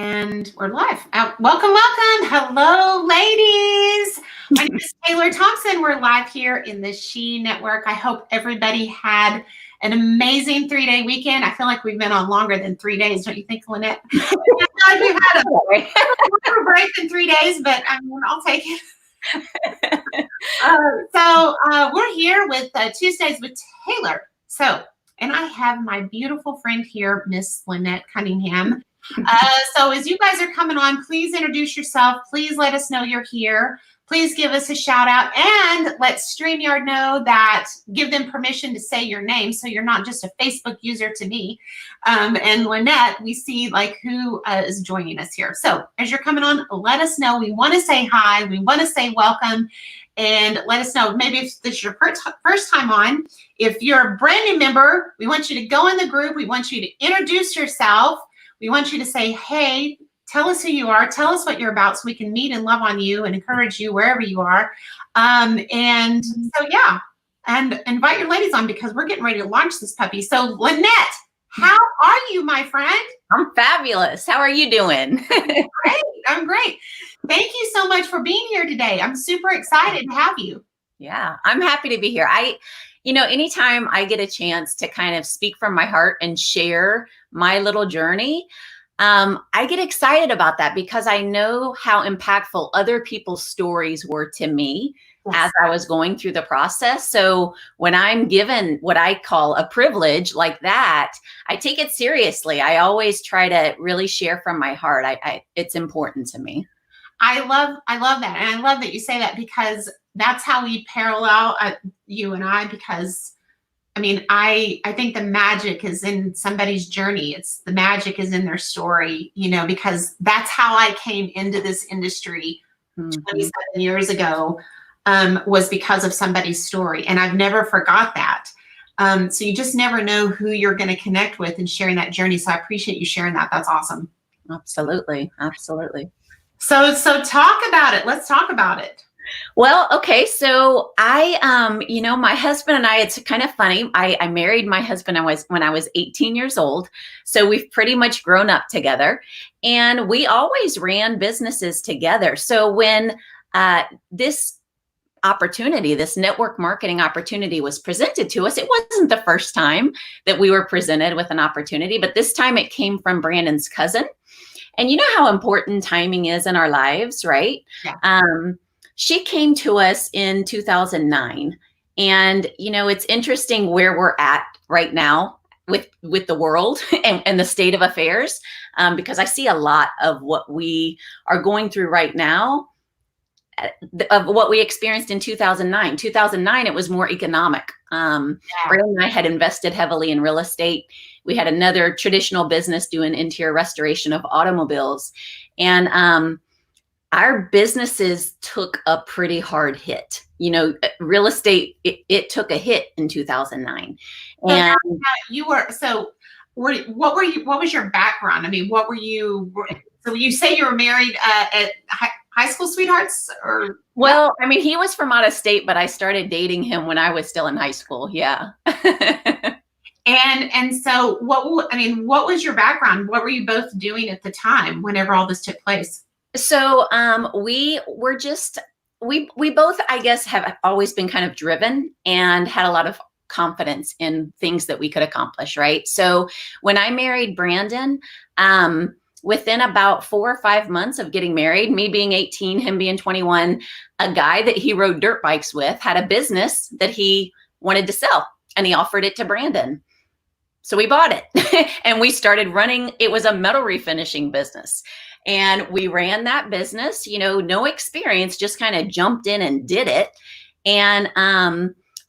And we're live. Welcome. Hello, ladies. My name is Taylor Thompson. We're live here in the She Network. I hope everybody had an amazing 3-day weekend. I feel like we've been on longer than 3 days. Don't you think, Lynette? I feel like we've had a longer break than 3 days, but I'll take it. We're here with Tuesdays with Taylor. And I have my beautiful friend here, Miss Lynette Cunningham. So as you guys are coming on, please introduce yourself. Please let us know you're here. Please give us a shout out and let StreamYard know that, give them permission to say your name so you're not just a Facebook user to me. And Lynette, we see like who is joining us here. So as you're coming on, let us know. We want to say hi. We want to say welcome. And let us know, maybe if this is your first time on. If you're a brand new member, we want you to go in the group. We want you to introduce yourself. We want you to say, hey, tell us who you are. Tell us what you're about so we can meet and love on you and encourage you wherever you are. And invite your ladies on because we're getting ready to launch this puppy. So Lynette, how are you, my friend? I'm fabulous. How are you doing? I'm great. Thank you so much for being here today. I'm super excited to have you. Yeah, I'm happy to be here. Anytime I get a chance to kind of speak from my heart and share my little journey, I get excited about that because I know how impactful other people's stories were to me as I was going through the process. So when I'm given what I call a privilege like that, I take it seriously. I always try to really share from my heart. It's important to me. I love that. And I love that you say that because that's how we parallel you and I, because I think the magic is in somebody's journey. The magic is in their story, because that's how I came into this industry 27 years ago, was because of somebody's story. And I've never forgot that. So you just never know who you're going to connect with and sharing that journey. So I appreciate you sharing that. That's awesome. Absolutely. Absolutely. So talk about it. Let's talk about it. Well, okay. So my husband and I, it's kind of funny. I married my husband when I was 18 years old. So we've pretty much grown up together and we always ran businesses together. So when this network marketing opportunity was presented to us, it wasn't the first time that we were presented with an opportunity, but this time it came from Brandon's cousin. And you know how important timing is in our lives, right? Yeah. She came to us in 2009. And, it's interesting where we're at right now with the world and the state of affairs, because I see a lot of what we are going through right now, of what we experienced in 2009. 2009, it was more economic. Brandon and I had invested heavily in real estate. We had another traditional business doing interior restoration of automobiles. And our businesses took a pretty hard hit. Real estate, it took a hit in 2009. And what was your background? What were you, so you say you were married at high school sweethearts or? Well, he was from out of state, but I started dating him when I was still in high school. Yeah. And so what was your background? What were you both doing at the time whenever all this took place? So we both, I guess, have always been kind of driven and had a lot of confidence in things that we could accomplish, right? So when I married Brandon, within about 4 or 5 months of getting married, me being 18, him being 21, a guy that he rode dirt bikes with had a business that he wanted to sell and he offered it to Brandon. So we bought it and we started running. It was a metal refinishing business. And we ran that business, no experience, just kind of jumped in and did it. And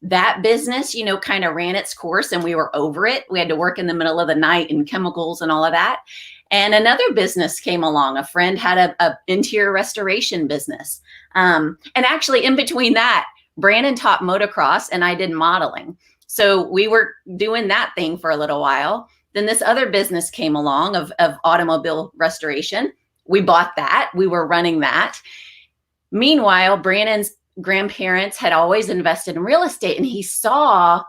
that business, kind of ran its course and we were over it. We had to work in the middle of the night and chemicals and all of that. And another business came along. A friend had a interior restoration business. And actually in between that, Brandon taught motocross and I did modeling. So we were doing that thing for a little while. Then this other business came along of automobile restoration. We bought that. We were running that. Meanwhile, Brandon's grandparents had always invested in real estate and he saw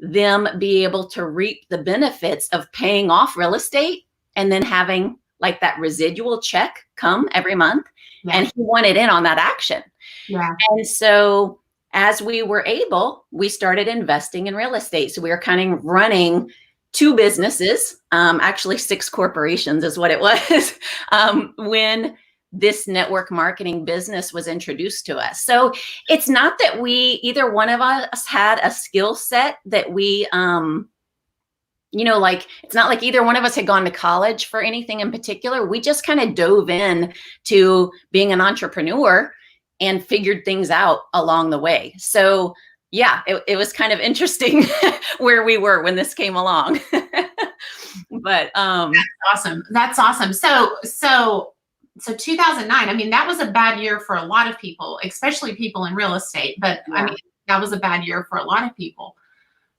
them be able to reap the benefits of paying off real estate and then having like that residual check come every month. Yeah. And he wanted in on that action. Yeah. And so as we were able, we started investing in real estate. So we were kind of running 2 businesses, actually 6 corporations is what it was, when this network marketing business was introduced to us. So it's not that either one of us had a skill set that we, like, it's not like either one of us had gone to college for anything in particular. We just kind of dove in to being an entrepreneur and figured things out along the way. So yeah, it was kind of interesting where we were when this came along. But That's awesome. So 2009, I mean, that was a bad year for a lot of people, especially people in real estate. But yeah. I mean, that was a bad year for a lot of people.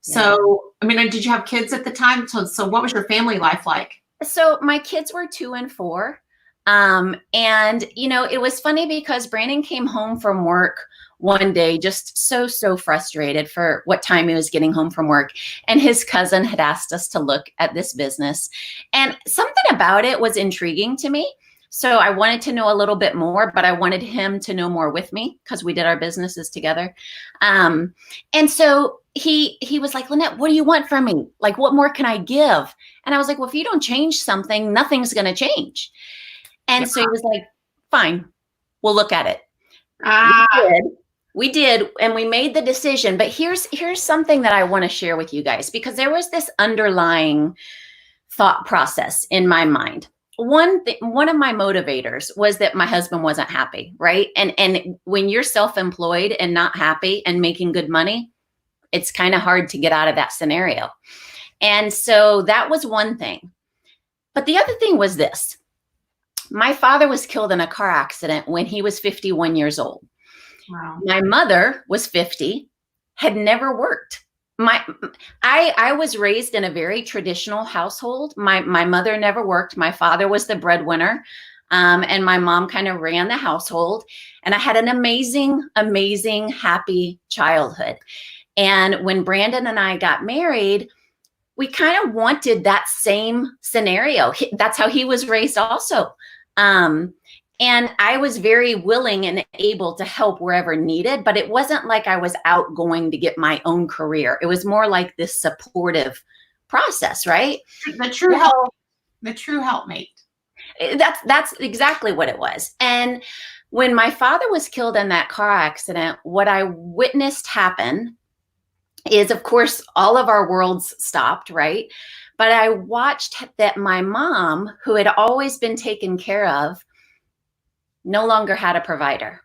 So, I mean, did you have kids at the time? So what was your family life like? So my kids were 2 and 4. And, it was funny because Brandon came home from work one day, just so frustrated for what time he was getting home from work. And his cousin had asked us to look at this business. And something about it was intriguing to me. So I wanted to know a little bit more, but I wanted him to know more with me because we did our businesses together. And so he was like, Lynette, what do you want from me? Like, what more can I give? And I was like, well, if you don't change something, nothing's going to change. And so he was like, fine, we'll look at it. We did, and we made the decision. But here's something that I want to share with you guys, because there was this underlying thought process in my mind. One of my motivators was that my husband wasn't happy, right? And when you're self-employed and not happy and making good money, it's kind of hard to get out of that scenario. And so that was one thing. But the other thing was this. My father was killed in a car accident when he was 51 years old. Wow. My mother was 50, had never worked. I was raised in a very traditional household. My mother never worked. My father was the breadwinner. And my mom kind of ran the household. And I had an amazing, amazing, happy childhood. And when Brandon and I got married, we kind of wanted that same scenario. That's how he was raised also. And I was very willing and able to help wherever needed, but it wasn't like I was out going to get my own career. It was more like this supportive process, right? The true help, the true helpmate. That's exactly what it was. And when my father was killed in that car accident, what I witnessed happen is, of course, all of our worlds stopped, right? But I watched that my mom, who had always been taken care of, no longer had a provider.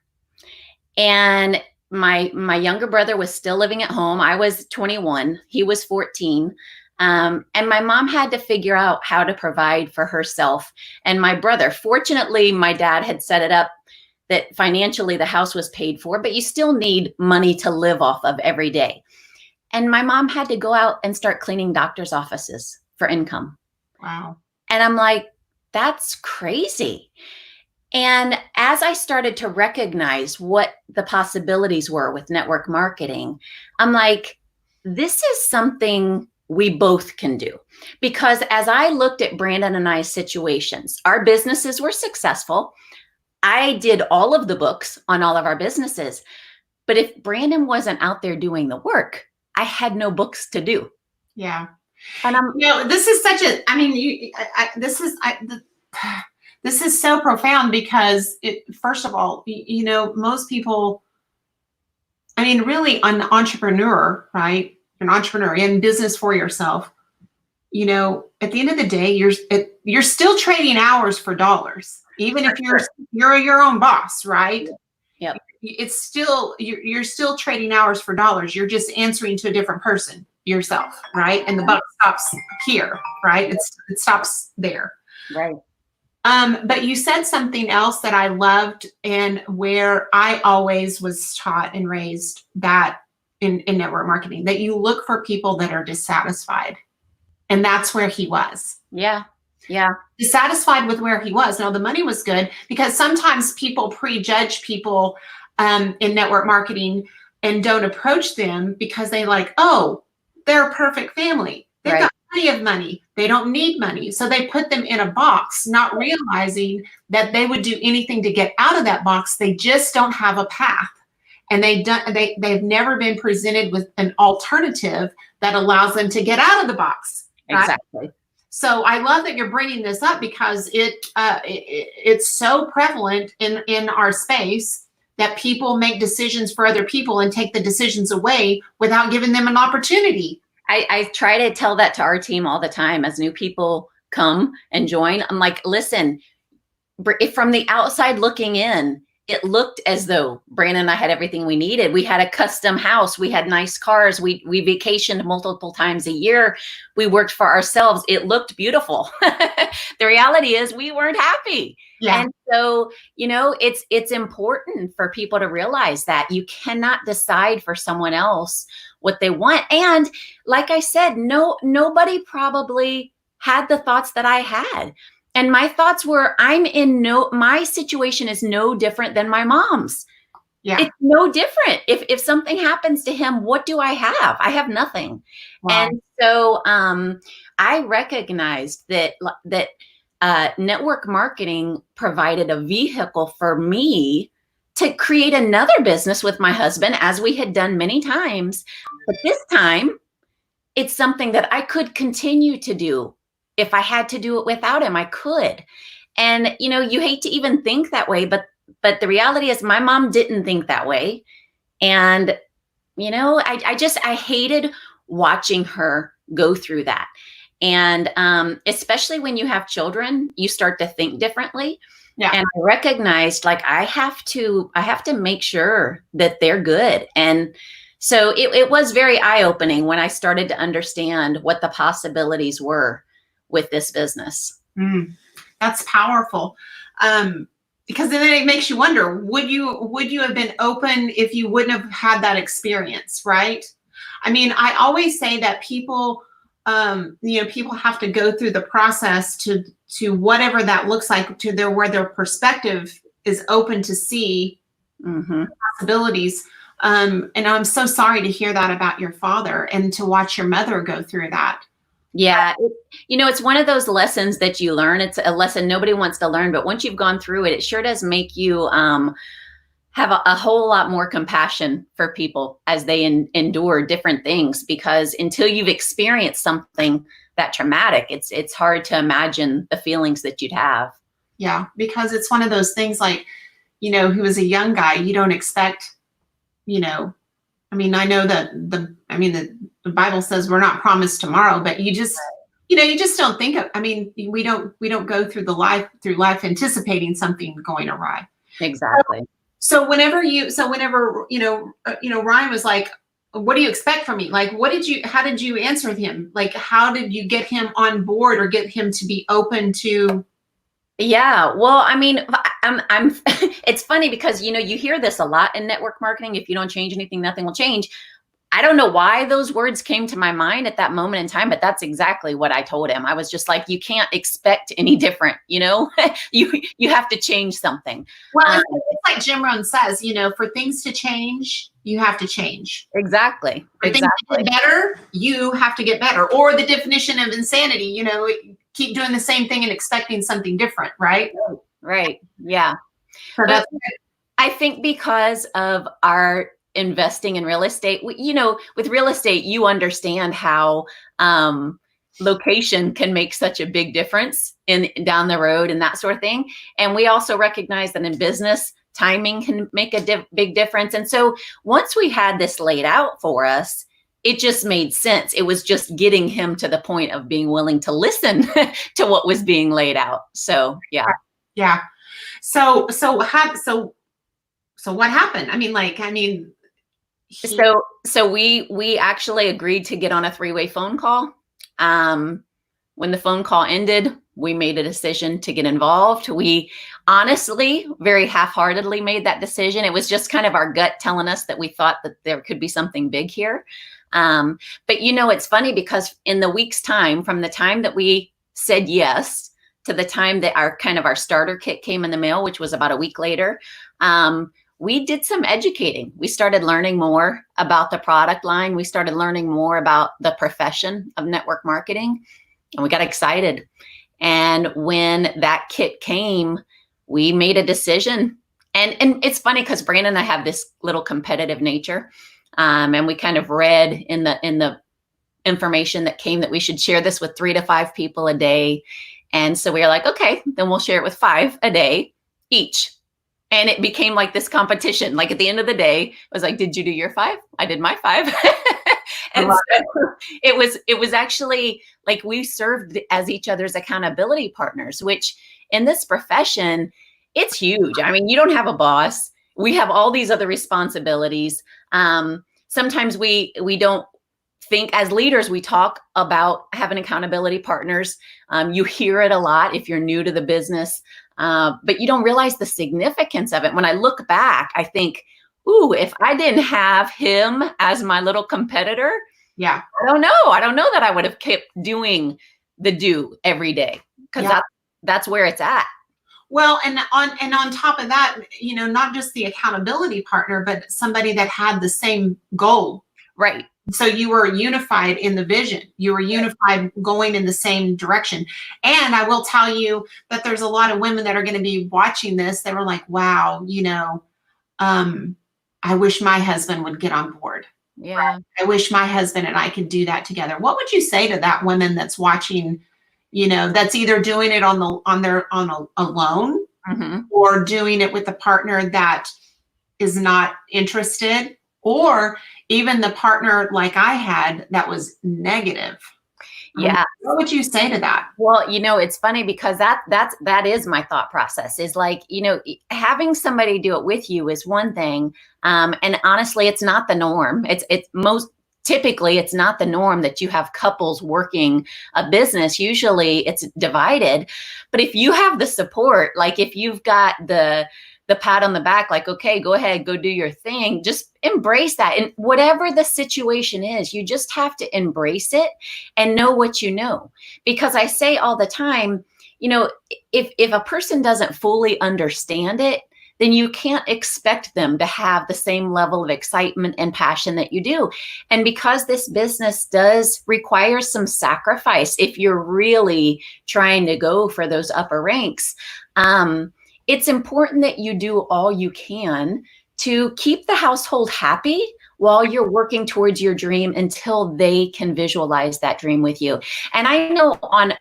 And my younger brother was still living at home. I was 21, he was 14. And my mom had to figure out how to provide for herself and my brother. Fortunately, my dad had set it up that financially the house was paid for, but you still need money to live off of every day. And my mom had to go out and start cleaning doctors' offices for income. Wow. And I'm like, that's crazy. And as I started to recognize what the possibilities were with network marketing, I'm like, this is something we both can do. Because as I looked at Brandon and I's situations, our businesses were successful. I did all of the books on all of our businesses. But if Brandon wasn't out there doing the work, I had no books to do. Yeah. And this is such a, I mean, this is so profound because first of all, most people, I mean, really an entrepreneur, right? An entrepreneur in business for yourself, at the end of the day, you're still trading hours for dollars, even if you're your own boss, right? Yep. It's still, you're still trading hours for dollars. You're just answering to a different person, yourself, right? And the buck stops here, right? It stops there. Right. But you said something else that I loved, and where I always was taught and raised that in network marketing, that you look for people that are dissatisfied. And that's where he was. Yeah. Yeah. Dissatisfied with where he was. Now, the money was good, because sometimes people prejudge people in network marketing and don't approach them because they like, oh, they're a perfect family. They've got plenty of money. They don't need money. So they put them in a box, not realizing that they would do anything to get out of that box. They just don't have a path. And they've never been presented with an alternative that allows them to get out of the box. Right? Exactly. So I love that you're bringing this up because it's so prevalent in our space that people make decisions for other people and take the decisions away without giving them an opportunity. I try to tell that to our team all the time as new people come and join. I'm like, listen, if from the outside looking in, it looked as though Brandon and I had everything we needed. We had a custom house. We had nice cars. We vacationed multiple times a year. We worked for ourselves. It looked beautiful. The reality is we weren't happy. Yeah. And so, it's important for people to realize that you cannot decide for someone else what they want. And like I said, nobody probably had the thoughts that I had. And my thoughts were, my situation is no different than my mom's. Yeah. It's no different. If something happens to him, what do I have? I have nothing. Wow. And so I recognized that network marketing provided a vehicle for me to create another business with my husband, as we had done many times. But this time, it's something that I could continue to do. If I had to do it without him, I could. And, you hate to even think that way, but the reality is my mom didn't think that way. And, I hated watching her go through that. And especially when you have children, you start to think differently. Yeah. And I recognized I have to make sure that they're good. And so it was very eye-opening when I started to understand what the possibilities were with this business. That's powerful. Because then it makes you wonder, would you have been open if you wouldn't have had that experience, right? I mean, I always say that people have to go through the process to whatever that looks like, where their perspective is open to see possibilities. And I'm so sorry to hear that about your father and to watch your mother go through that. Yeah. It's one of those lessons that you learn. It's a lesson nobody wants to learn, but once you've gone through it, it sure does make you have a whole lot more compassion for people as they endure different things, because until you've experienced something that traumatic, it's hard to imagine the feelings that you'd have. Yeah, because it's one of those things he was a young guy. You don't expect, I mean, I know that the Bible says we're not promised tomorrow, but you just don't think of, we don't go through life anticipating something going awry. Exactly. So whenever Ryan was like, what do you expect from me? How did you answer him? How did you get him on board or get him to be open to? Yeah, well, I'm it's funny because, you hear this a lot in network marketing. If you don't change anything, nothing will change. I don't know why those words came to my mind at that moment in time, but that's exactly what I told him. I was just like, you can't expect any different, you have to change something. Well, it's like Jim Rohn says, for things to change, you have to change. Exactly. For things to get better, you have to get better. Or the definition of insanity, keep doing the same thing and expecting something different, right? Right. Yeah. So that's I think because of our investing in real estate, with real estate, you understand how location can make such a big difference down the road and that sort of thing. And we also recognize that in business, timing can make a big difference. And so once we had this laid out for us, it just made sense. It was just getting him to the point of being willing to listen to what was being laid out. So, yeah. Yeah. So what happened? So we actually agreed to get on a 3-way phone call. When the phone call ended, we made a decision to get involved. We honestly, very half-heartedly made that decision. It was just kind of our gut telling us that we thought that there could be something big here. But it's funny because in the week's time, from the time that we said yes to the time that our starter kit came in the mail, which was about a week later, we did some educating. We started learning more about the product line. We started learning more about the profession of network marketing, and we got excited. And when that kit came, we made a decision. And it's funny because Brandon and I have this little competitive nature. And we kind of read in the information that came that we should share this with 3 to 5 people a day. And so we were like, okay, then we'll share it with 5 a day each. And it became like this competition. Like at the end of the day, it was like, did you do your 5? I did my 5. And so it was actually like we served as each other's accountability partners, which in this profession, it's huge. I mean, you don't have a boss. We have all these other responsibilities. Sometimes we don't think as leaders, we talk about having accountability partners. You hear it a lot if you're new to the business, but you don't realize the significance of it. When I look back, I think, ooh, if I didn't have him as my little competitor, yeah, I don't know that I would have kept doing the do every day, because that's where it's at. Well, and on top of that, you know, not just the accountability partner, but somebody that had the same goal. Right. So you were unified in the vision. You were unified going in the same direction. And I will tell you that there's a lot of women that are going to be watching this. They were like, wow, you know, I wish my husband would get on board. Yeah. Right? I wish my husband and I could do that together. What would you say to that woman that's watching, you know, that's either doing it alone Mm-hmm. or doing it with a partner that is not interested, or even the partner like I had that was negative? Yeah. What would you say to that? Well, you know, it's funny because that is my thought process, is like, you know, having somebody do it with you is one thing. And honestly, it's not the norm. Typically, it's not the norm that you have couples working a business. Usually it's divided. But if you have the support, like if you've got the pat on the back, like, okay, go ahead, go do your thing, just embrace that. And whatever the situation is, you just have to embrace it and know what you know. Because I say all the time, you know, if a person doesn't fully understand it, then you can't expect them to have the same level of excitement and passion that you do. And because this business does require some sacrifice, if you're really trying to go for those upper ranks, it's important that you do all you can to keep the household happy while you're working towards your dream until they can visualize that dream with you. And I know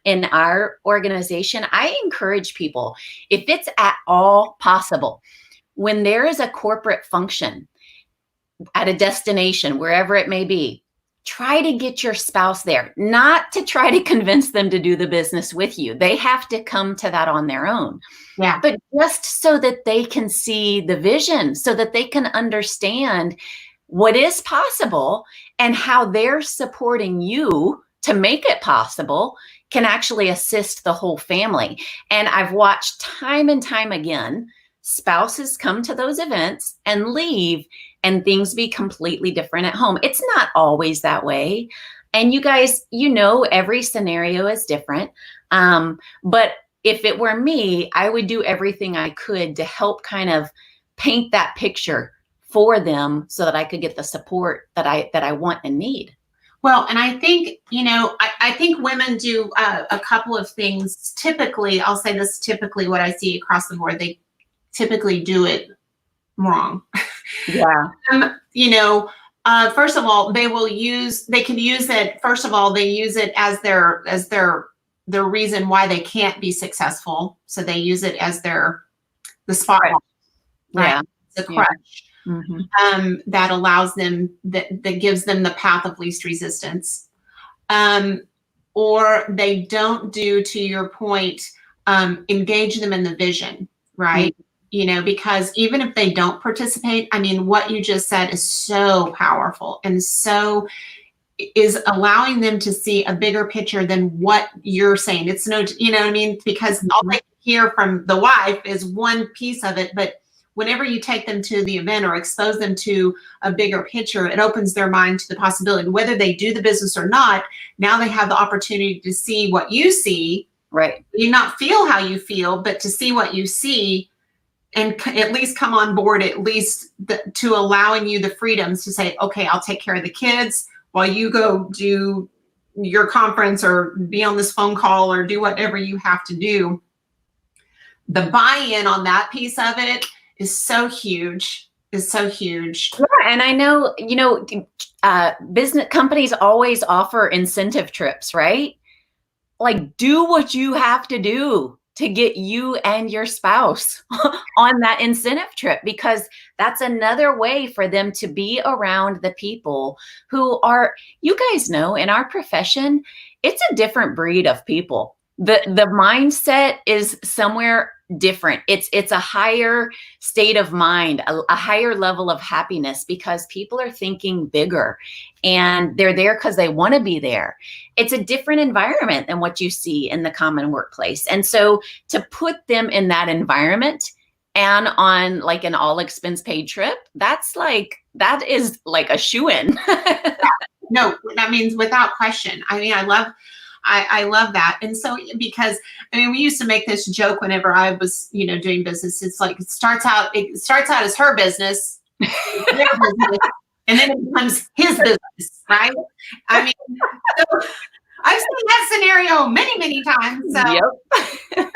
in our organization, I encourage people, if it's at all possible, when there is a corporate function at a destination, wherever it may be, try to get your spouse there, not to try to convince them to do the business with you. They have to come to that on their own. Yeah. But just so that they can see the vision, so that they can understand what is possible and how they're supporting you to make it possible can actually assist the whole family. And I've watched time and time again, spouses come to those events and leave and things be completely different at home. It's not always that way. And you guys, you know, every scenario is different. But if it were me, I would do everything I could to help kind of paint that picture for them so that I could get the support that I want and need. Well, and I think, you know, I think women do a couple of things. Typically, I'll say this, typically what I see across the board, they typically do it wrong. Yeah. You know, first of all, they can use it. First of all, they use it as their reason why they can't be successful. So they use it as the spotlight, right? Yeah. The crutch. Yeah. Mm-hmm. That allows them, that gives them the path of least resistance. Or they don't do, to your point, engage them in the vision, right? Mm-hmm. You know, because even if they don't participate, I mean, what you just said is so powerful and so is allowing them to see a bigger picture than what you're saying. It's no, you know what I mean? Because all they hear from the wife is one piece of it, but whenever you take them to the event or expose them to a bigger picture, it opens their mind to the possibility, whether they do the business or not. Now they have the opportunity to see what you see, right? You not feel how you feel, but to see what you see and at least come on board, at least to allowing you the freedoms to say, okay, I'll take care of the kids while you go do your conference or be on this phone call or do whatever you have to do. The buy-in on that piece of it is so huge, is so huge. Yeah, and I know, business companies always offer incentive trips, right? Like, do what you have to do to get you and your spouse on that incentive trip, because that's another way for them to be around the people who are, you guys know, in our profession, it's a different breed of people. The mindset is somewhere different. It's a higher state of mind, a higher level of happiness, because people are thinking bigger and they're there because they want to be there. It's a different environment than what you see in the common workplace. And so to put them in that environment and on like an all expense paid trip, that is like a shoo-in. No, that means without question. I mean, I love that. And so, because I mean, we used to make this joke whenever I was, doing business. It's like, it starts out as her business, their business, and then it becomes his business, right? I mean, so I've seen that scenario many, many times. So, Yep.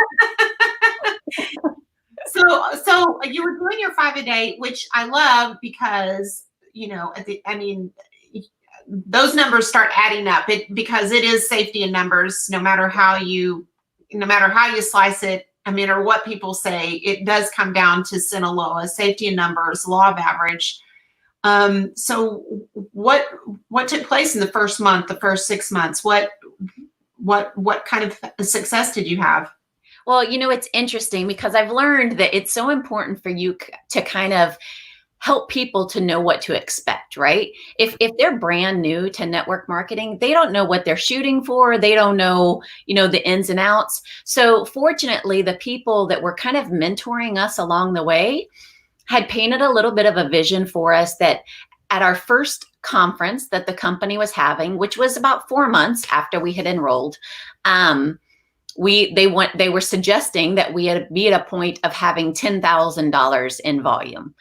so you were doing your 5 a day, which I love because, those numbers start adding up because it is safety in numbers, no matter how you slice it. I mean, or what people say, it does come down to Sinaloa, safety in numbers, law of average. So what took place in the first month, the first 6 months? What kind of success did you have? Well, it's interesting because I've learned that it's so important for you to kind of help people to know what to expect, right? If they're brand new to network marketing, they don't know what they're shooting for. They don't know, the ins and outs. So fortunately, the people that were kind of mentoring us along the way had painted a little bit of a vision for us that at our first conference that the company was having, which was about 4 months after we had enrolled, they were suggesting that we had be at a point of having $10,000 in volume.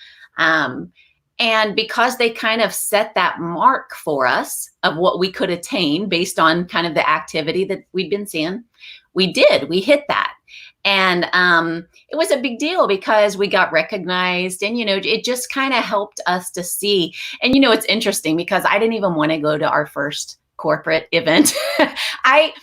And because they kind of set that mark for us of what we could attain based on kind of the activity that we'd been seeing, we hit that. And it was a big deal because we got recognized and, it just kind of helped us to see. And, it's interesting because I didn't even want to go to our first corporate event. I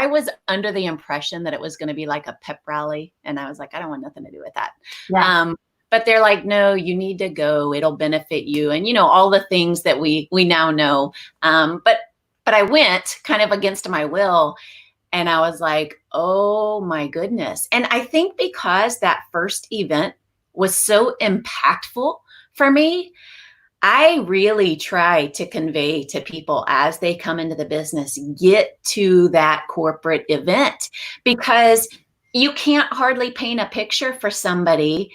was under the impression that it was going to be like a pep rally. And I was like, I don't want nothing to do with that. Yeah. But they're like, no, you need to go. It'll benefit you. And, all the things that we now know. But I went kind of against my will. And I was like, oh, my goodness. And I think because that first event was so impactful for me, I really try to convey to people as they come into the business, get to that corporate event, because you can't hardly paint a picture for somebody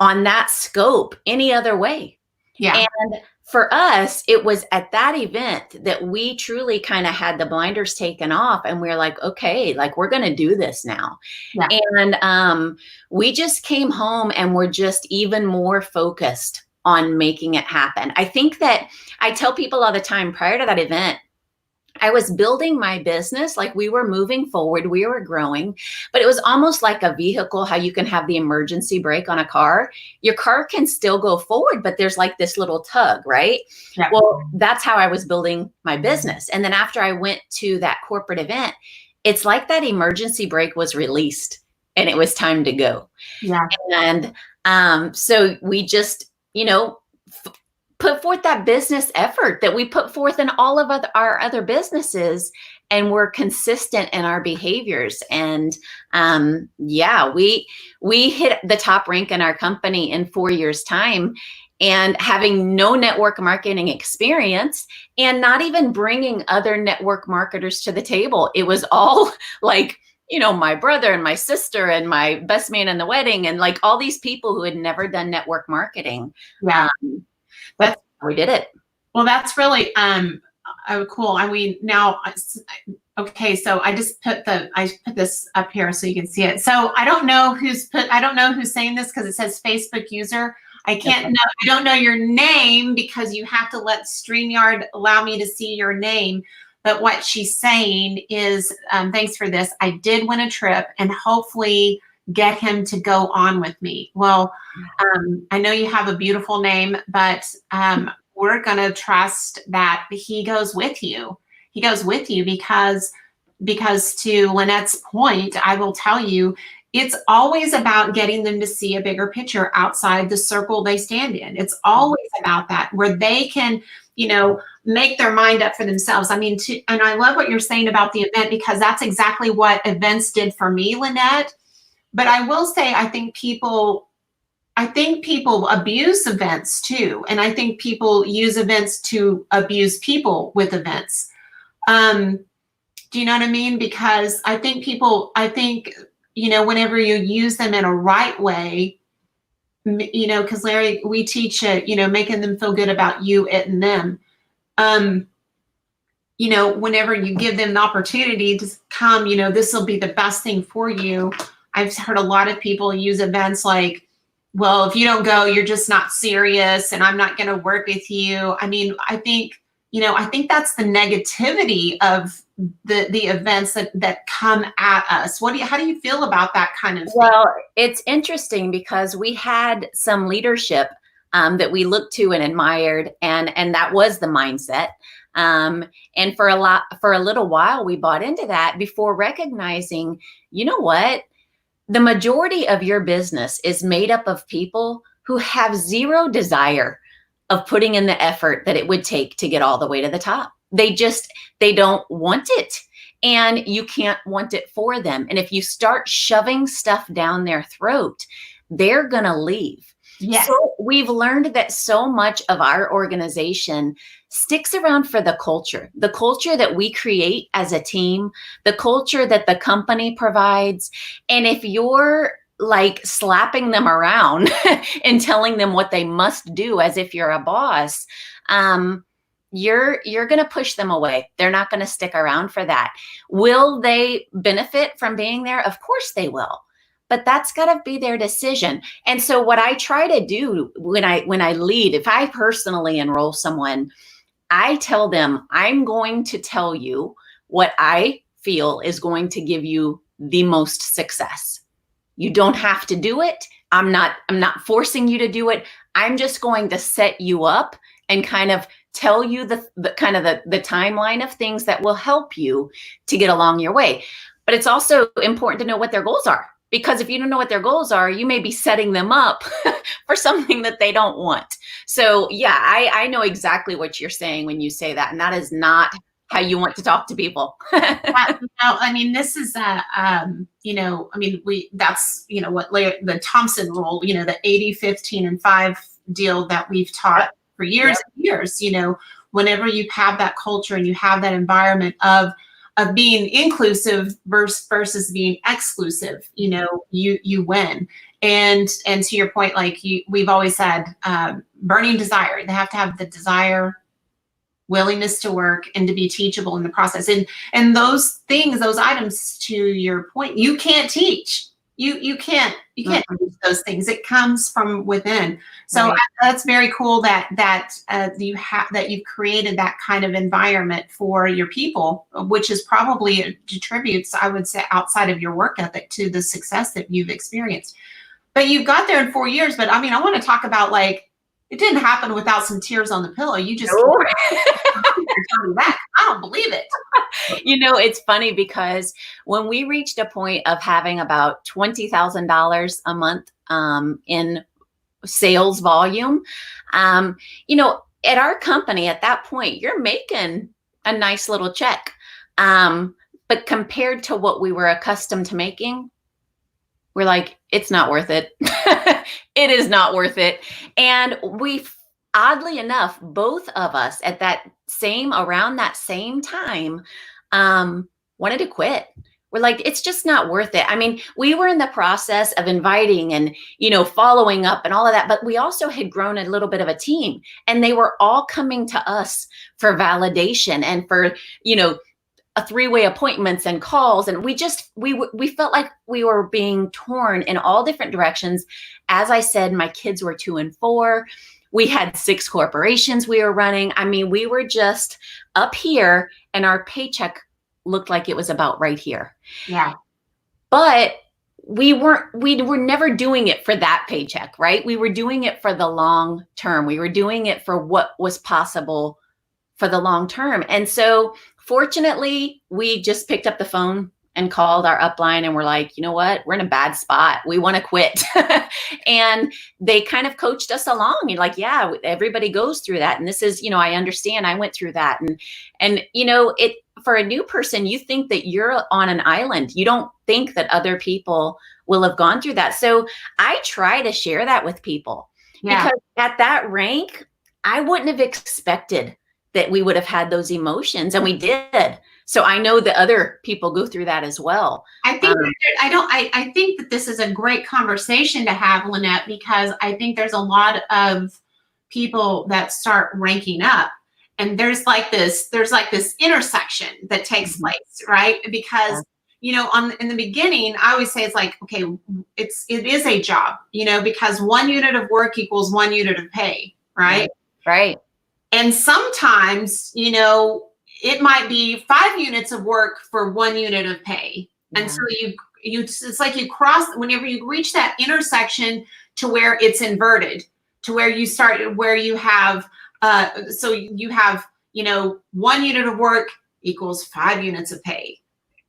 on that scope any other way. Yeah. And for us, it was at that event that we truly kind of had the blinders taken off and we're like, okay, like we're going to do this now. Yeah. And we just came home and we're just even more focused on making it happen. I think that I tell people all the time prior to that event, I was building my business, like we were moving forward, we were growing, but it was almost like a vehicle, how you can have the emergency brake on a car. Your car can still go forward, but there's like this little tug, right? Yeah. Well, that's how I was building my business. And then after I went to that corporate event, it's like that emergency brake was released and it was time to go. Yeah. And so we just, put forth that business effort that we put forth in all of our other businesses, and we're consistent in our behaviors. And we hit the top rank in our company in 4 years' time, and having no network marketing experience and not even bringing other network marketers to the table. It was all like, my brother and my sister and my best man in the wedding and like all these people who had never done network marketing. Yeah. But we did it. Well, that's really, Oh, cool. I mean, now, okay, so I put this up here so you can see it. So I don't know who's saying this because it says Facebook user. I don't know your name because you have to let StreamYard allow me to see your name. But what she's saying is, thanks for this. I did win a trip and hopefully get him to go on with me. Well, I know you have a beautiful name, but we're going to trust that he goes with you. He goes with you because to Lynette's point, I will tell you, it's always about getting them to see a bigger picture outside the circle they stand in. It's always about that, where they can, make their mind up for themselves. I mean, and I love what you're saying about the event, because that's exactly what events did for me, Lynette. But I will say, I think people abuse events too. And I think people use events to abuse people with events. Do you know what I mean? Because I think whenever you use them in a right way, because Larry, we teach it, making them feel good about you, it, and them. Whenever you give them the opportunity to come, this will be the best thing for you. I've heard a lot of people use events like, well, if you don't go, you're just not serious and I'm not going to work with you. I mean, I think that's the negativity of the events that come at us. How do you feel about that kind of thing? Well, it's interesting because we had some leadership that we looked to and admired, and that was the mindset. And for a little while, we bought into that before recognizing, you know what? The majority of your business is made up of people who have zero desire of putting in the effort that it would take to get all the way to the top. They don't want it, and you can't want it for them. And if you start shoving stuff down their throat, they're going to leave. Yes. So we've learned that so much of our organization sticks around for the culture that we create as a team, the culture that the company provides. And if you're like slapping them around and telling them what they must do as if you're a boss, you're going to push them away. They're not going to stick around for that. Will they benefit from being there? Of course they will. But that's got to be their decision. And so what I try to do when I lead, if I personally enroll someone, I tell them, I'm going to tell you what I feel is going to give you the most success. You don't have to do it. I'm not forcing you to do it. I'm just going to set you up and kind of tell you the timeline of things that will help you to get along your way. But it's also important to know what their goals are. Because if you don't know what their goals are, you may be setting them up for something that they don't want. So yeah, I know exactly what you're saying when you say that. And that is not how you want to talk to people. I mean, this is, that's, what the Thompson rule, the 80, 15, and 5 deal that we've taught for years and years. Whenever you have that culture and you have that environment of being inclusive versus being exclusive, you win. And to your point, like we've always said, burning desire. They have to have the desire, willingness to work, and to be teachable in the process. And those things, those items, to your point, you can't teach. You can't teach those things. It comes from within. So right. That's very cool that you've created that kind of environment for your people, which is probably attributes, I would say, outside of your work ethic to the success that you've experienced. But you got there in 4 years. But I mean, I want to talk about, like, it didn't happen without some tears on the pillow. You just back. I don't believe it. It's funny because when we reached a point of having about $20,000 a month in sales volume, at our company at that point, you're making a nice little check. But compared to what we were accustomed to making, we're like, it's not worth it. It is not worth it. And oddly enough, both of us around that same time, wanted to quit. We're like, it's just not worth it. I mean, we were in the process of inviting and, following up and all of that, but we also had grown a little bit of a team, and they were all coming to us for validation and for, a three-way appointments and calls. And we felt like we were being torn in all different directions. As I said, my kids were 2 and 4. We had 6 corporations we were running. I mean, we were just up here, and our paycheck looked like it was about right here. Yeah. But we were never doing it for that paycheck, right? We were doing it for the long term. We were doing it for what was possible for the long term. And so fortunately, we just picked up the phone and called our upline, and we're like, you know what? We're in a bad spot. We want to quit. And they kind of coached us along. You're like, yeah, everybody goes through that. And this is, I understand, I went through that. And it, for a new person, you think that you're on an island. You don't think that other people will have gone through that. So I try to share that with people, because at that rank, I wouldn't have expected that we would have had those emotions, and we did. So I know that other people go through that as well. I think I think that this is a great conversation to have, Lynette, because I think there's a lot of people that start ranking up, and there's like this intersection that takes place, right? Because in the beginning, I always say it's like, okay, it is a job, because 1 unit of work equals 1 unit of pay, right? Right. And sometimes, it might be 5 units of work for 1 unit of pay. Yeah. And so it's like you cross, whenever you reach that intersection to where it's inverted, to where you start, where you have, so you have, 1 unit of work equals 5 units of pay,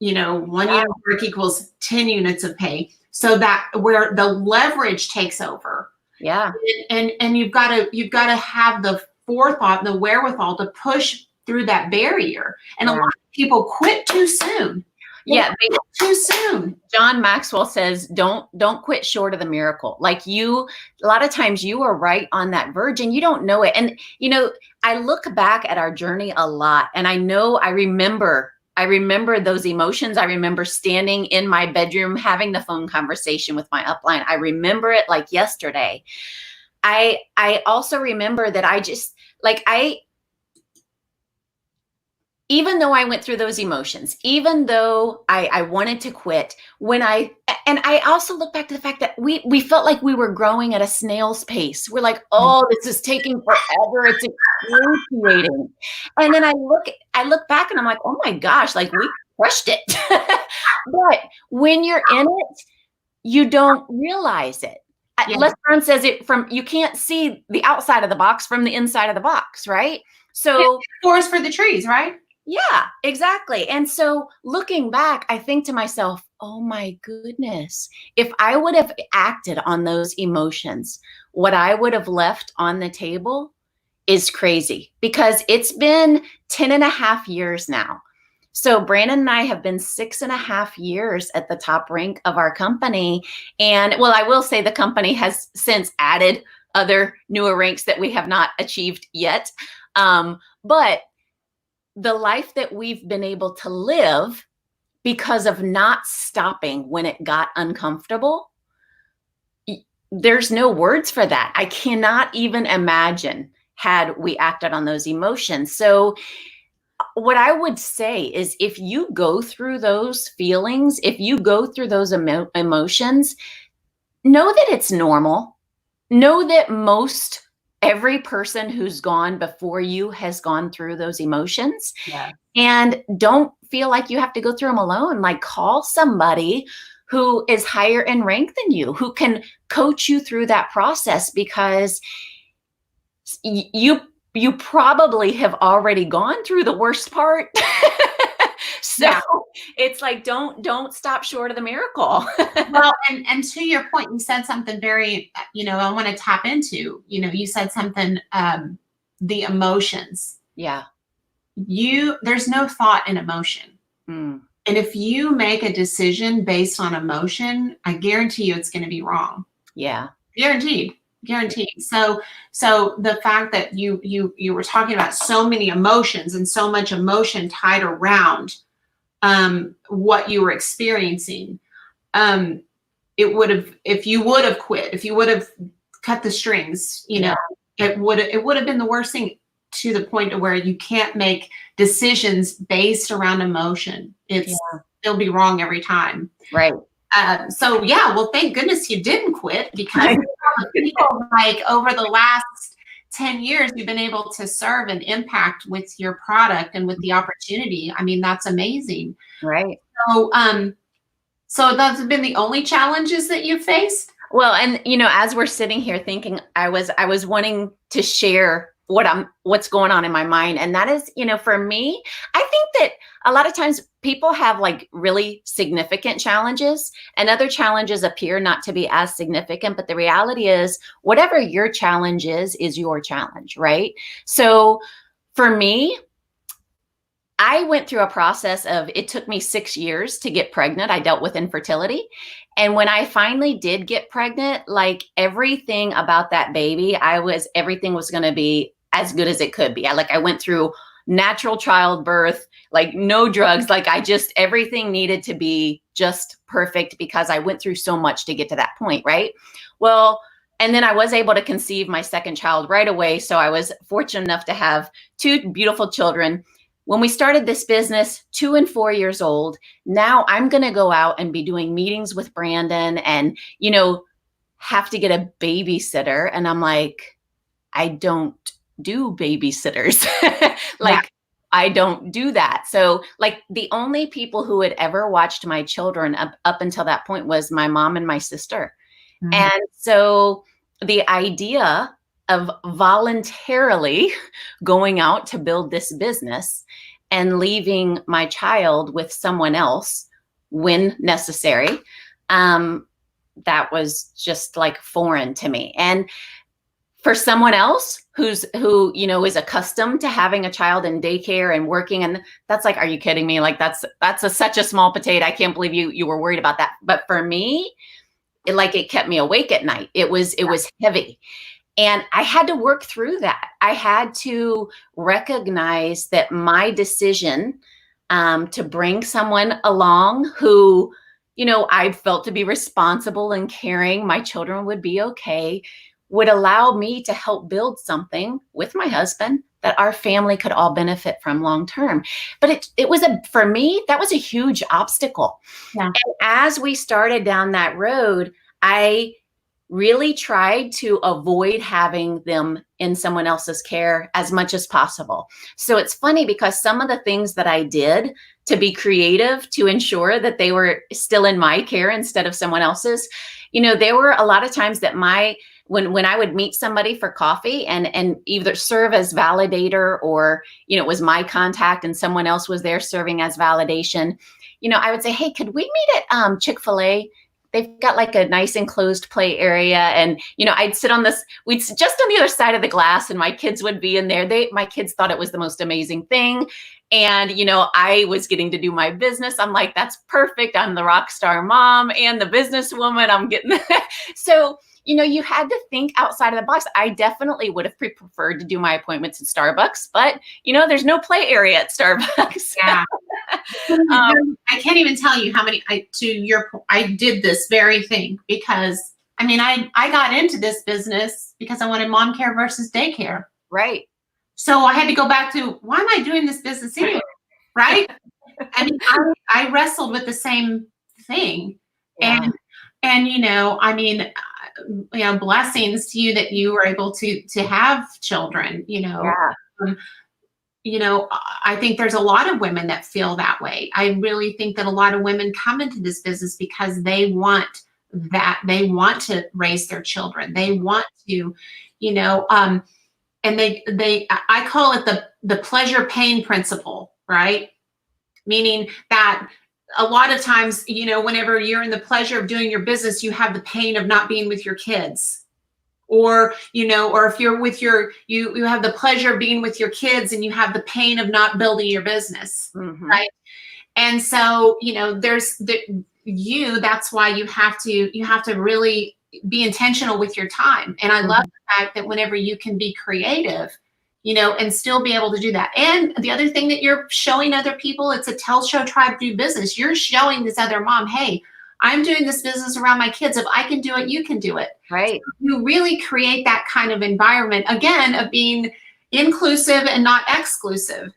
1 unit of work equals 10 units of pay. So that where the leverage takes over. Yeah. And you've got to have the forethought and the wherewithal to push through that barrier. And a lot of people quit too soon. They quit too soon. John Maxwell says, don't quit short of the miracle. Like a lot of times you are right on that verge and you don't know it. And, I look back at our journey a lot, and I remember those emotions. I remember standing in my bedroom, having the phone conversation with my upline. I remember it like yesterday. I also remember that even though I went through those emotions, even though I wanted to quit, I also look back to the fact that we felt like we were growing at a snail's pace. We're like, oh, this is taking forever. It's excruciating. And then I look back and I'm like, oh my gosh, like we crushed it. But when you're in it, you don't realize it. Yeah. Les Brown says you can't see the outside of the box from the inside of the box, right? So forest for the trees, right? Yeah, exactly. And so looking back, I think to myself, oh my goodness, if I would have acted on those emotions, what I would have left on the table is crazy, because it's been 10 and a half years now. So Brandon and I have been 6.5 years at the top rank of our company. And I will say the company has since added other newer ranks that we have not achieved yet. But the life that we've been able to live because of not stopping when it got uncomfortable, there's no words for that. I cannot even imagine had we acted on those emotions. So what I would say is, if you go through those feelings, if you go through those emotions, know that it's normal. Know that every person who's gone before you has gone through those emotions. Yeah. And don't feel like you have to go through them alone. Like, call somebody who is higher in rank than you, who can coach you through that process, because you probably have already gone through the worst part. So it's like, don't stop short of the miracle. Well, and to your point, you said something very, I want to tap into, you said something, the emotions. Yeah. There's no thought in emotion. Mm. And if you make a decision based on emotion, I guarantee you it's going to be wrong. Yeah. Guaranteed. So the fact that you were talking about so many emotions and so much emotion tied around what you were experiencing. It would have, if you would have quit, if you would have cut the strings, it would have been the worst thing, to the point to where you can't make decisions based around emotion. It'll be wrong every time. Right. So yeah, well, thank goodness you didn't quit, because people, like, over the last 10 years, you've been able to serve and impact with your product and with the opportunity. I mean, that's amazing. Right. So that's been the only challenges that you faced? Well, and as we're sitting here thinking, I was wanting to share what's going on in my mind. And that is, for me, I think that a lot of times people have like really significant challenges, and other challenges appear not to be as significant. But the reality is, whatever your challenge is your challenge, right? So for me, I went through a process of, it took me 6 years to get pregnant. I dealt with infertility. And when I finally did get pregnant, like, everything about that baby, everything was going to be as good as it could be. I went through natural childbirth, like no drugs, like everything needed to be just perfect, because I went through so much to get to that point. Right. Well, and then I was able to conceive my second child right away. So I was fortunate enough to have 2 beautiful children. When we started this business, 2 and 4 years old, now I'm going to go out and be doing meetings with Brandon and, have to get a babysitter. And I'm like, I don't do babysitters. I don't do that. So like, the only people who had ever watched my children up until that point was my mom and my sister. Mm-hmm. And so the idea of voluntarily going out to build this business and leaving my child with someone else when necessary, that was just like foreign to me. And for someone else who is accustomed to having a child in daycare and working, and that's like, are you kidding me? Like, that's such a small potato. I can't believe you were worried about that. But for me, it kept me awake at night. It was heavy. And I had to work through that. I had to recognize that my decision to bring someone along who, I felt to be responsible and caring, my children would be okay, would allow me to help build something with my husband that our family could all benefit from long term. But for me, that was a huge obstacle. Yeah. And as we started down that road, I really tried to avoid having them in someone else's care as much as possible. So it's funny, because some of the things that I did to be creative to ensure that they were still in my care instead of someone else's, there were a lot of times that when I would meet somebody for coffee and either serve as validator, or, it was my contact and someone else was there serving as validation, I would say, hey, could we meet at Chick-fil-A? They've got like a nice enclosed play area. And, I'd sit we'd sit just on the other side of the glass, and my kids would be in there. My kids thought it was the most amazing thing. And, I was getting to do my business. I'm like, that's perfect. I'm the rock star mom and the businesswoman. I'm getting so, you had to think outside of the box. I definitely would have preferred to do my appointments at Starbucks, but there's no play area at Starbucks. Yeah. I can't even tell you how many, I did this very thing, because I got into this business because I wanted mom care versus daycare. Right. So I had to go back to, why am I doing this business anyway? Right. I wrestled with the same thing. Yeah. And blessings to you that you were able to have children, Yeah. I think there's a lot of women that feel that way. I really think that a lot of women come into this business because they want that. They want to raise their children. They want to, and I call it the pleasure pain principle, right? Meaning that a lot of times, whenever you're in the pleasure of doing your business, you have the pain of not being with your kids. Or, or if you're with you have the pleasure of being with your kids and you have the pain of not building your business. Mm-hmm. Right. And so, that's why you have to really be intentional with your time. And I love the fact that whenever you can be creative, and still be able to do that. And the other thing that you're showing other people, it's a tell, show, tribe, do business. You're showing this other mom, hey, I'm doing this business around my kids. If I can do it, you can do it. Right. So you really create that kind of environment, again, of being inclusive and not exclusive.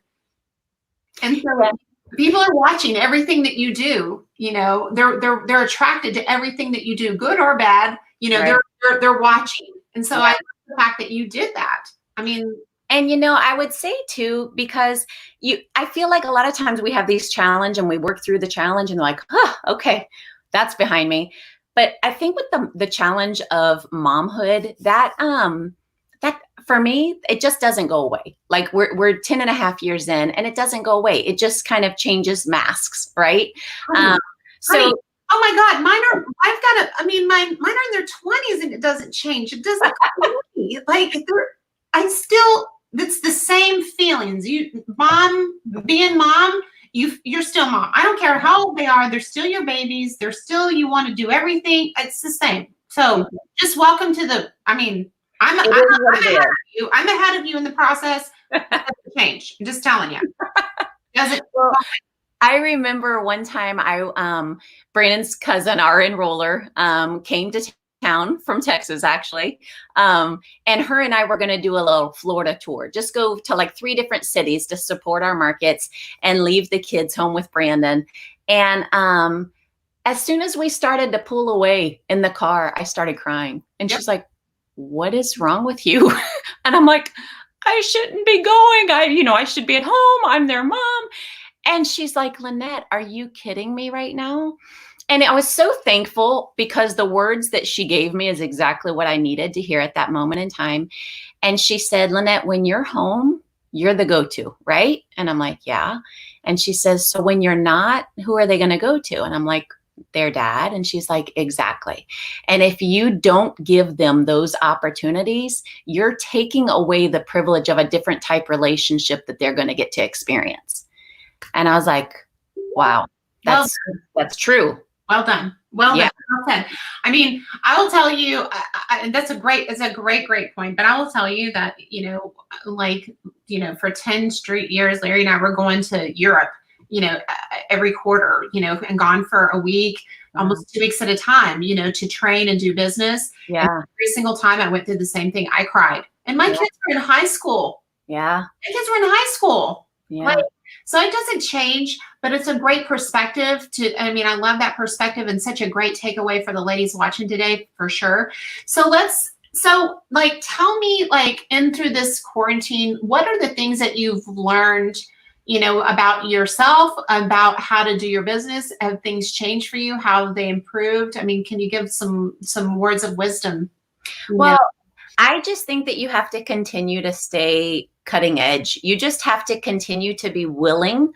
And so people are watching everything that you do. They're attracted to everything that you do, good or bad. Right. They're watching. And so I love the fact that you did that. I mean, and I would say too, because I feel like a lot of times we have these challenge and we work through the challenge and like, okay, that's behind me. But I think with the challenge of momhood, that for me, it just doesn't go away. Like we're 10 and a half years in and it doesn't go away. It just kind of changes masks, right? So, oh my God, mine are in their 20s and it doesn't change. It doesn't like it's the same feelings. Being mom, you're still mom. I don't care how old they are. They're still your babies. You want to do everything. It's the same. So just welcome to I'm ahead of you. I'm ahead of you in the process. It doesn't change. I'm just telling you. Well, I remember one time Brandon's cousin, our enroller, came to town from Texas, actually. And her and I were going to do a little Florida tour, just go to like 3 different cities to support our markets and leave the kids home with Brandon. And as soon as we started to pull away in the car, I started crying. And she's like, what is wrong with you? And I'm like, I shouldn't be going. I should be at home. I'm their mom. And she's like, Lynette, are you kidding me right now? And I was so thankful because the words that she gave me is exactly what I needed to hear at that moment in time. And she said, Lynette, when you're home, you're the go-to, right? And I'm like, yeah. And she says, so when you're not, who are they going to go to? And I'm like, their dad. And she's like, exactly. And if you don't give them those opportunities, you're taking away the privilege of a different type relationship that they're going to get to experience. And I was like, wow, that's true. Well done. Well done. Well said. I mean, I will tell you, it's a great point. But I will tell you that, for 10 straight years, Larry and I were going to Europe, every quarter, and gone for a week, almost 2 weeks at a time, to train and do business. Yeah. And every single time I went through the same thing, I cried. And my kids were in high school. Yeah. My kids were in high school. Yeah. So it doesn't change, but it's a great perspective I love that perspective and such a great takeaway for the ladies watching today, for sure. So tell me, in through this quarantine, what are the things that you've learned, about yourself, about how to do your business? Have things changed for you? How have they improved? I mean, can you give some words of wisdom? Well, I just think that you have to continue to stay cutting edge. You just have to continue to be willing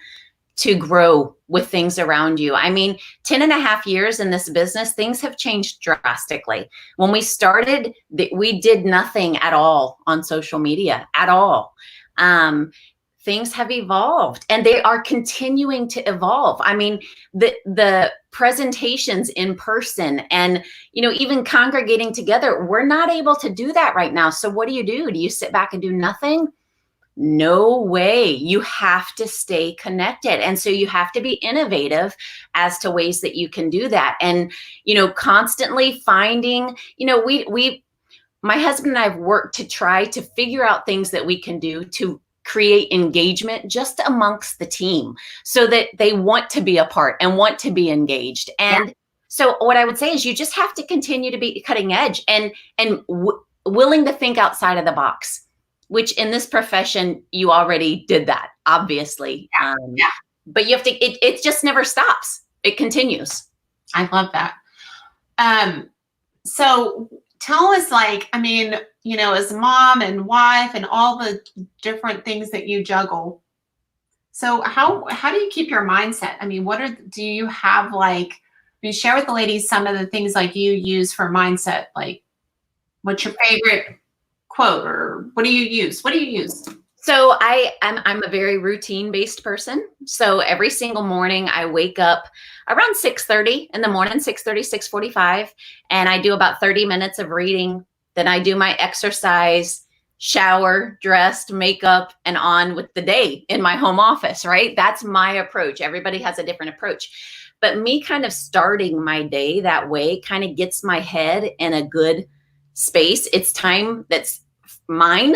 to grow with things around you. 10 and a half years in this business, things have changed drastically. When we started, we did nothing at all on social media at all. Things have evolved and they are continuing to evolve. The presentations in person and, even congregating together, we're not able to do that right now. So what do? Do you sit back and do nothing? No way. You have to stay connected. And so you have to be innovative as to ways that you can do that. And, constantly finding, my husband and I have worked to try to figure out things that we can do to create engagement just amongst the team so that they want to be a part and want to be engaged. And so what I would say is you just have to continue to be cutting edge and willing to think outside of the box, which in this profession, you already did that, obviously. But you have to, it just never stops. It continues. I love that. So tell us, as mom and wife and all the different things that you juggle. So how do you keep your mindset? Do you have share with the ladies some of the things you use for mindset? What's your favorite quote or what do you use? So I'm a very routine-based person. So every single morning I wake up around 6:30 in the morning, 6:30, 6:45, and I do about 30 minutes of reading. Then I do my exercise, shower, dressed, makeup, and on with the day in my home office, right? That's my approach. Everybody has a different approach. But me kind of starting my day that way kind of gets my head in a good space. It's time that's mine.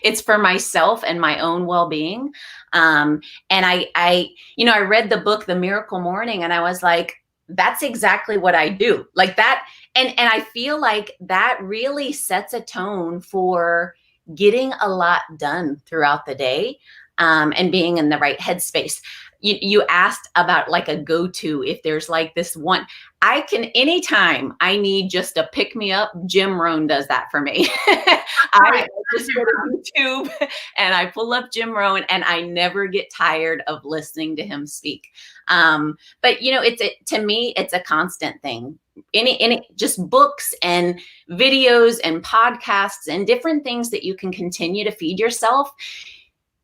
It's for myself and my own well-being. And I read the book, The Miracle Morning, and I was like, that's exactly what I do. Like that. And I feel like that really sets a tone for getting a lot done throughout the day, and being in the right headspace. You asked about like a go-to, if there's like this one. I can, anytime I need just a pick me up, Jim Rohn does that for me. I just go to YouTube and I pull up Jim Rohn, and I never get tired of listening to him speak. But to me, it's a constant thing. Any just books and videos and podcasts and different things that you can continue to feed yourself.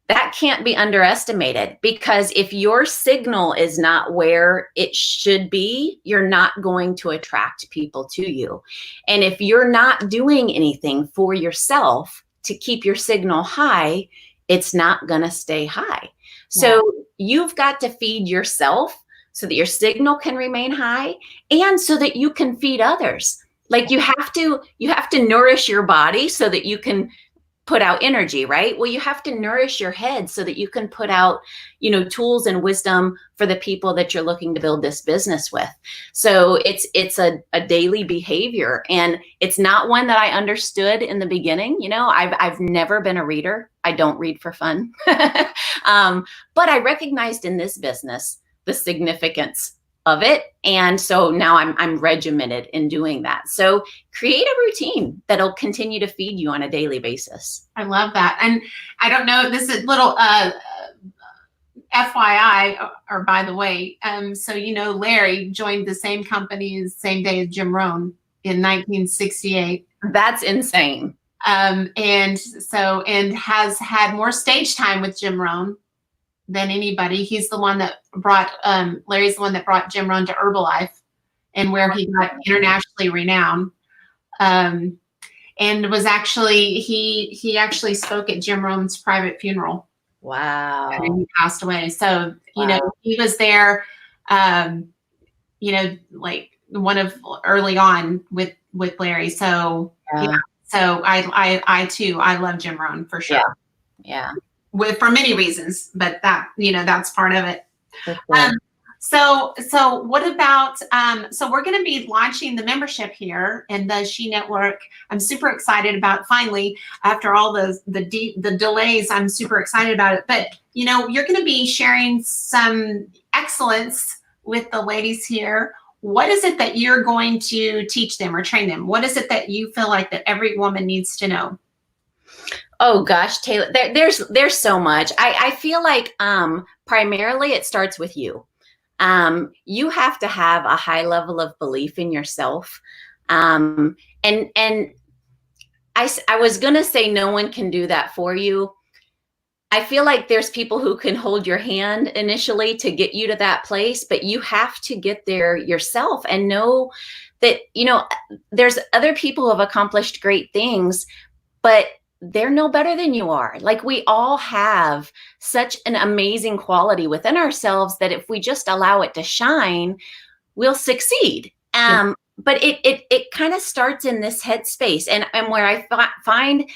That can't be underestimated, because if your signal is not where it should be, you're not going to attract people to you. And if you're not doing anything for yourself to keep your signal high, it's not going to stay high. So you've got to feed yourself so that your signal can remain high, and so that you can feed others. Like you have to nourish your body so that you can put out energy, right? Well, you have to nourish your head so that you can put out, tools and wisdom for the people that you're looking to build this business with. So it's a daily behavior, and it's not one that I understood in the beginning. I've never been a reader. I don't read for fun. But I recognized in this business the significance of it. And so now I'm regimented in doing that. So create a routine that'll continue to feed you on a daily basis. I love that. And I don't know, this is little FYI, or by the way, so Larry joined the same company the same day as Jim Rohn in 1968. That's insane. And has had more stage time with Jim Rohn than anybody. He's the one that brought, Larry's the one that brought Jim Rohn to Herbalife, and where he got internationally renowned. And was actually, he actually spoke at Jim Rohn's private funeral. Wow. And he passed away. So, he was there, like one of early on with Larry. So, so I too, I love Jim Rohn for sure. Yeah. For many reasons, but that's part of it. So what about, so we're going to be launching the membership here in the She Network. I'm super excited about, finally, after all the delays, I'm super excited about it. But, you're going to be sharing some excellence with the ladies here. What is it that you're going to teach them or train them? What is it that you feel like that every woman needs to know? Oh gosh, Taylor, there's so much. I feel like primarily it starts with you. You have to have a high level of belief in yourself. And I was gonna say no one can do that for you. I feel like there's people who can hold your hand initially to get you to that place, but you have to get there yourself and know that, there's other people who have accomplished great things, but they're no better than you are. Like we all have such an amazing quality within ourselves that if we just allow it to shine, we'll succeed. But it kind of starts in this headspace, and where I find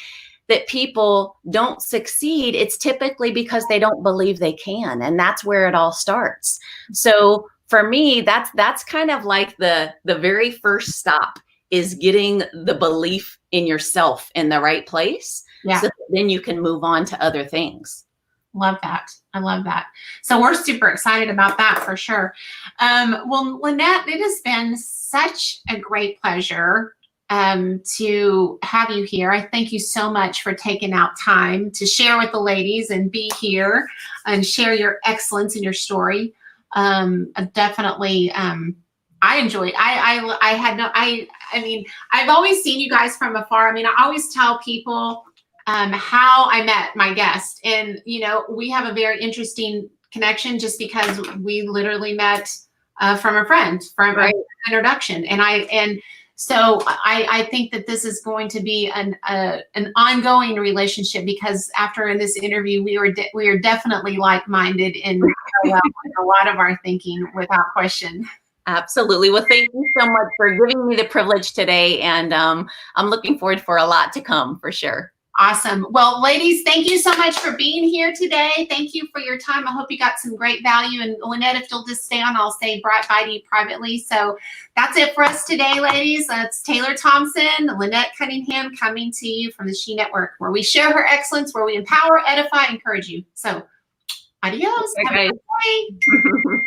that people don't succeed, it's typically because they don't believe they can, and that's where it all starts. So for me, that's kind of like the very first stop is getting the belief in yourself in the right place. So that then you can move on to other things. Love that. I love that. So we're super excited about that for sure. Well, Lynette, it has been such a great pleasure to have you here. I thank you so much for taking out time to share with the ladies and be here and share your excellence in your story. Definitely, I enjoyed. I mean, I've always seen you guys from afar. I mean, I always tell people how I met my guest, and we have a very interesting connection just because we literally met from a friend, from an introduction, and So I think that this is going to be an ongoing relationship, because after this interview, we are definitely like-minded in a lot of our thinking, without question. Absolutely. Well, thank you so much for giving me the privilege today. And I'm looking forward for a lot to come for sure. Awesome. Well, ladies, thank you so much for being here today. Thank you for your time. I hope you got some great value. And Lynette, if you'll just stay on, I'll say bye to you privately. So that's it for us today, ladies. That's Taylor Thompson, Lynette Cunningham, coming to you from the She Network, where we share her excellence, where we empower, edify, encourage you. So adios. Okay. Have a good day.